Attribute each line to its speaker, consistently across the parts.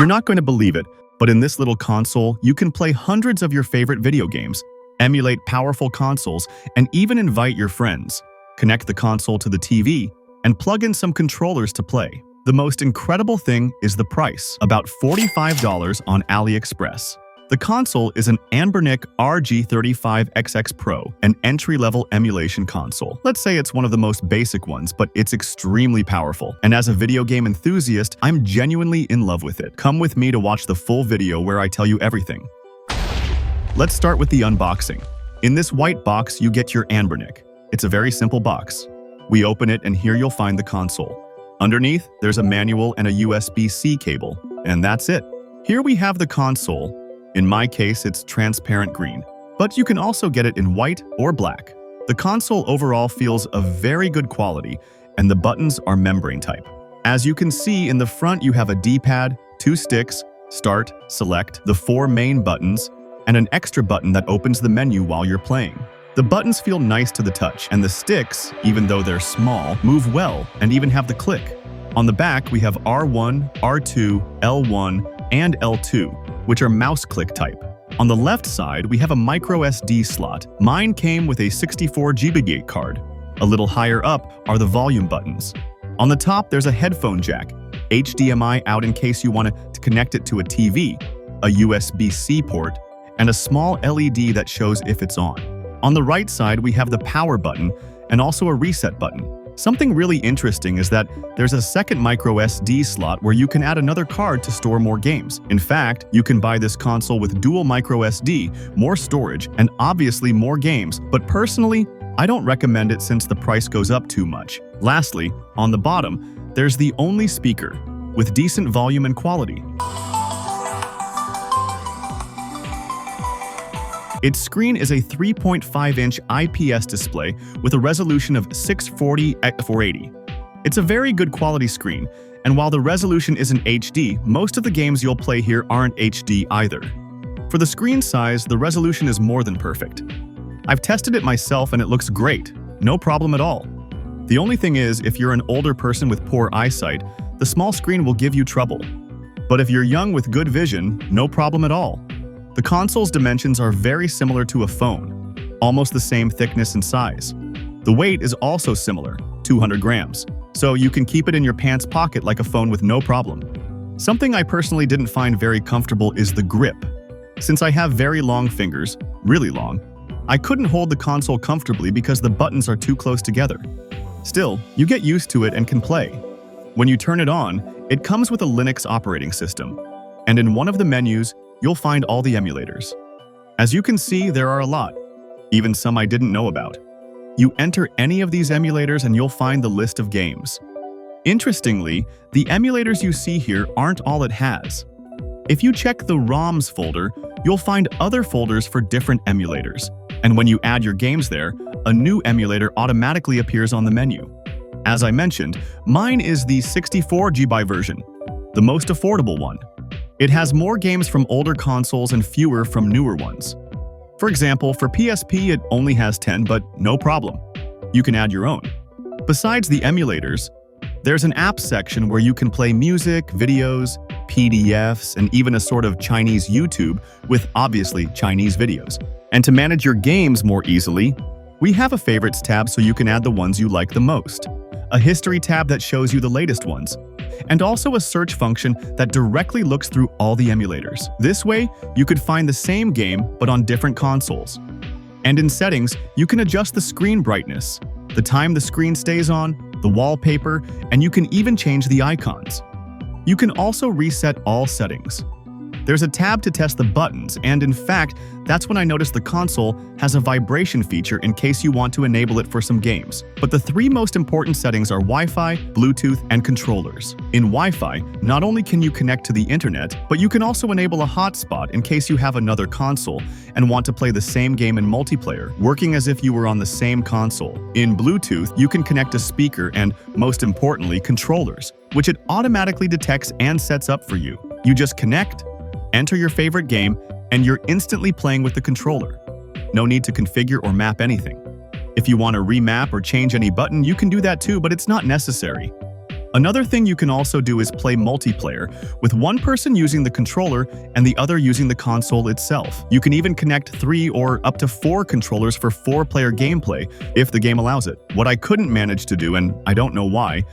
Speaker 1: You're not going to believe it, but in this little console, you can play hundreds of your favorite video games, emulate powerful consoles, and even invite your friends. Connect the console to the TV, and plug in some controllers to play. The most incredible thing is the price, about $45 on AliExpress. The console is an Anbernic RG35XXPro, an entry-level emulation console. Let's say it's one of the most basic ones, but it's extremely powerful. And as a video game enthusiast, I'm genuinely in love with it. Come with me to watch the full video where I tell you everything. Let's start with the unboxing. In this white box, you get your Anbernic. It's a very simple box. We open it and here you'll find the console. Underneath, there's a manual and a USB-C cable, and that's it. Here we have the console. In my case, it's transparent green, but you can also get it in white or black. The console overall feels of very good quality, and the buttons are membrane type. As you can see, in the front you have a D-pad, 2 sticks, start, select, the 4 main buttons, and an extra button that opens the menu while you're playing. The buttons feel nice to the touch, and the sticks, even though they're small, move well and even have the click. On the back, we have R1, R2, L1, and L2, which are mouse click type. On the left side, we have a micro SD slot. Mine came with a 64GB card. A little higher up are the volume buttons. On the top, there's a headphone jack, HDMI out in case you want to connect it to a TV, a USB-C port, and a small LED that shows if it's on. On the right side, we have the power button and also a reset button. Something really interesting is that there's a second micro SD slot where you can add another card to store more games. In fact, you can buy this console with dual micro SD, more storage, and obviously more games, but personally, I don't recommend it since the price goes up too much. Lastly, on the bottom, there's the only speaker with decent volume and quality. Its screen is a 3.5-inch IPS display with a resolution of 640x480. It's a very good quality screen, and while the resolution isn't HD, most of the games you'll play here aren't HD either. For the screen size, the resolution is more than perfect. I've tested it myself and it looks great, no problem at all. The only thing is, if you're an older person with poor eyesight, the small screen will give you trouble. But if you're young with good vision, no problem at all. The console's dimensions are very similar to a phone, almost the same thickness and size. The weight is also similar, 200 grams, so you can keep it in your pants pocket like a phone with no problem. Something I personally didn't find very comfortable is the grip. Since I have very long fingers, really long, I couldn't hold the console comfortably because the buttons are too close together. Still, you get used to it and can play. When you turn it on, it comes with a Linux operating system, and in one of the menus, you'll find all the emulators. As you can see, there are a lot, even some I didn't know about. You enter any of these emulators and you'll find the list of games. Interestingly, the emulators you see here aren't all it has. If you check the ROMs folder, you'll find other folders for different emulators. And when you add your games there, a new emulator automatically appears on the menu. As I mentioned, mine is the 64GB version, the most affordable one. It has more games from older consoles and fewer from newer ones. For example, for PSP it only has 10, but no problem. You can add your own. Besides the emulators, there's an apps section where you can play music, videos, PDFs, and even a sort of Chinese YouTube with obviously Chinese videos. And to manage your games more easily, we have a favorites tab so you can add the ones you like the most, a history tab that shows you the latest ones, and also a search function that directly looks through all the emulators. This way, you could find the same game but on different consoles. And in settings, you can adjust the screen brightness, the time the screen stays on, the wallpaper, and you can even change the icons. You can also reset all settings. There's a tab to test the buttons, and in fact, that's when I noticed the console has a vibration feature in case you want to enable it for some games. But the 3 most important settings are Wi-Fi, Bluetooth, and controllers. In Wi-Fi, not only can you connect to the internet, but you can also enable a hotspot in case you have another console and want to play the same game in multiplayer, working as if you were on the same console. In Bluetooth, you can connect a speaker and, most importantly, controllers, which it automatically detects and sets up for you. You just connect, enter your favorite game, and you're instantly playing with the controller. No need to configure or map anything. If you want to remap or change any button, you can do that too, but it's not necessary. Another thing you can also do is play multiplayer, with one person using the controller and the other using the console itself. You can even connect 3 or up to 4 controllers for 4-player gameplay, if the game allows it. What I couldn't manage to do, and I don't know why,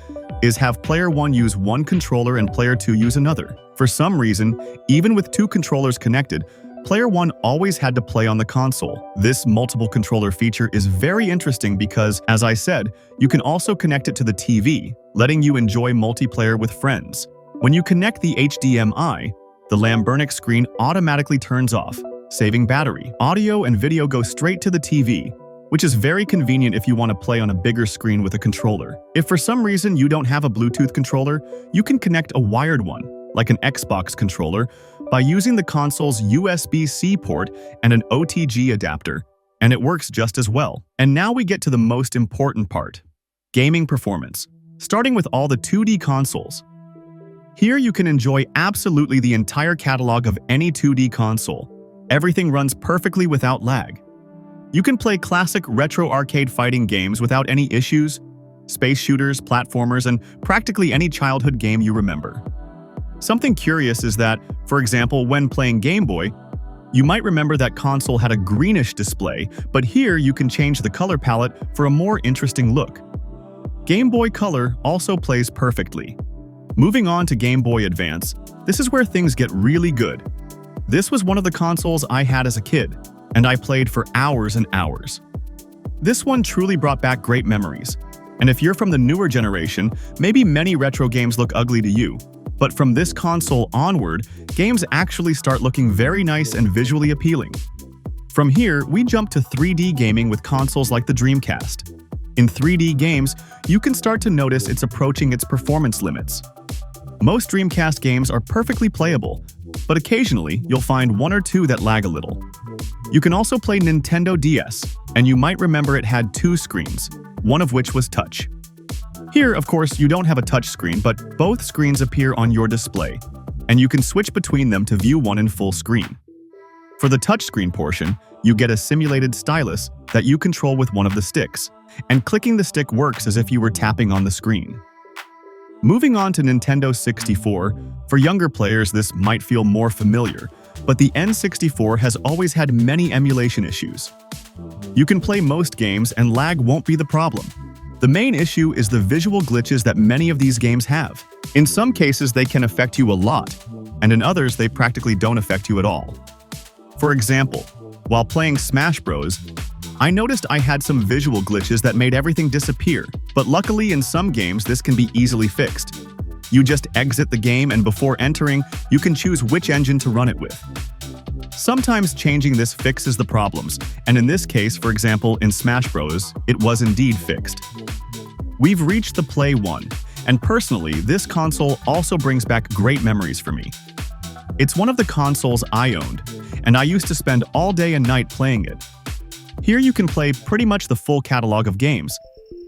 Speaker 1: is have player 1 use one controller and player 2 use another. For some reason, even with 2 controllers connected, player 1 always had to play on the console. This multiple controller feature is very interesting because, as I said, you can also connect it to the TV, letting you enjoy multiplayer with friends. When you connect the HDMI, the Ambernic screen automatically turns off, saving battery. Audio and video go straight to the TV, which is very convenient if you want to play on a bigger screen with a controller. If for some reason you don't have a Bluetooth controller, you can connect a wired one, like an Xbox controller, by using the console's USB-C port and an OTG adapter, and it works just as well. And now we get to the most important part: gaming performance. Starting with all the 2D consoles. Here you can enjoy absolutely the entire catalog of any 2D console. Everything runs perfectly without lag. You can play classic retro arcade fighting games without any issues, space shooters, platformers, and practically any childhood game you remember. Something curious is that, for example, when playing Game Boy, you might remember that console had a greenish display, but here you can change the color palette for a more interesting look. Game Boy Color also plays perfectly. Moving on to Game Boy Advance, this is where things get really good. This was one of the consoles I had as a kid, and I played for hours and hours. This one truly brought back great memories. And if you're from the newer generation, maybe many retro games look ugly to you. But from this console onward, games actually start looking very nice and visually appealing. From here, we jump to 3D gaming with consoles like the Dreamcast. In 3D games, you can start to notice it's approaching its performance limits. Most Dreamcast games are perfectly playable, but occasionally you'll find 1 or 2 that lag a little. You can also play Nintendo DS, and you might remember it had 2 screens, one of which was touch. Here, of course, you don't have a touch screen, but both screens appear on your display, and you can switch between them to view one in full screen. For the touchscreen portion, you get a simulated stylus that you control with one of the sticks, and clicking the stick works as if you were tapping on the screen. Moving on to Nintendo 64, for younger players this might feel more familiar, but the N64 has always had many emulation issues. You can play most games and lag won't be the problem. The main issue is the visual glitches that many of these games have. In some cases, they can affect you a lot, and in others, they practically don't affect you at all. For example, while playing Smash Bros., I noticed I had some visual glitches that made everything disappear, but luckily in some games this can be easily fixed. You just exit the game, and before entering, you can choose which engine to run it with. Sometimes changing this fixes the problems, and in this case, for example, in Smash Bros., it was indeed fixed. We've reached the Play 1, and personally, this console also brings back great memories for me. It's one of the consoles I owned, and I used to spend all day and night playing it. Here you can play pretty much the full catalog of games,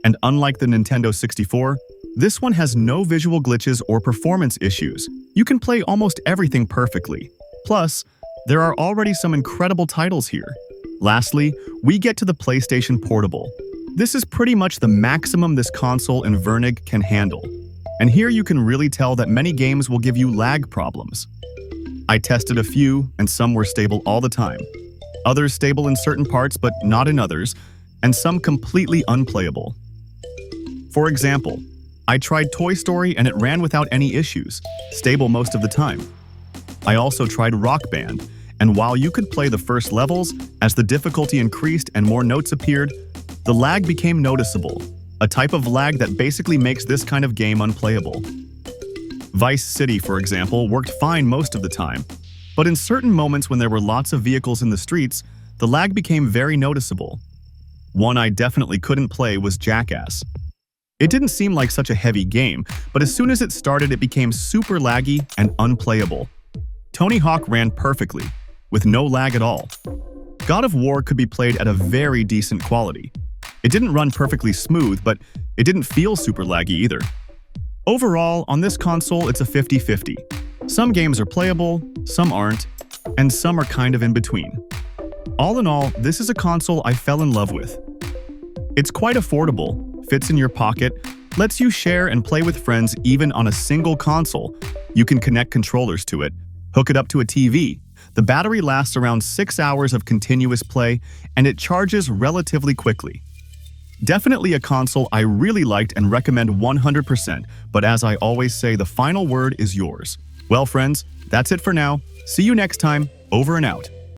Speaker 1: and unlike the Nintendo 64, this one has no visual glitches or performance issues. You can play almost everything perfectly. Plus, there are already some incredible titles here. Lastly, we get to the PlayStation Portable. This is pretty much the maximum this console Anbernic can handle. And here you can really tell that many games will give you lag problems. I tested a few, and some were stable all the time. Others stable in certain parts but not in others, and some completely unplayable. For example, I tried Toy Story and it ran without any issues, stable most of the time. I also tried Rock Band, and while you could play the first levels, as the difficulty increased and more notes appeared, the lag became noticeable, a type of lag that basically makes this kind of game unplayable. Vice City, for example, worked fine most of the time, but in certain moments when there were lots of vehicles in the streets, the lag became very noticeable. One I definitely couldn't play was Jackass. It didn't seem like such a heavy game, but as soon as it started it became super laggy and unplayable. Tony Hawk ran perfectly, with no lag at all. God of War could be played at a very decent quality. It didn't run perfectly smooth, but it didn't feel super laggy either. Overall, on this console it's a 50-50. Some games are playable, some aren't, and some are kind of in between. All in all, this is a console I fell in love with. It's quite affordable, fits in your pocket, Lets you share and play with friends even on a single console. You can connect controllers to it, hook it up to a TV. The battery lasts around 6 hours of continuous play, and it charges relatively quickly. Definitely a console I really liked and recommend 100%, but as I always say, the final word is yours. Well, friends, that's it for now. See you next time. Over and out.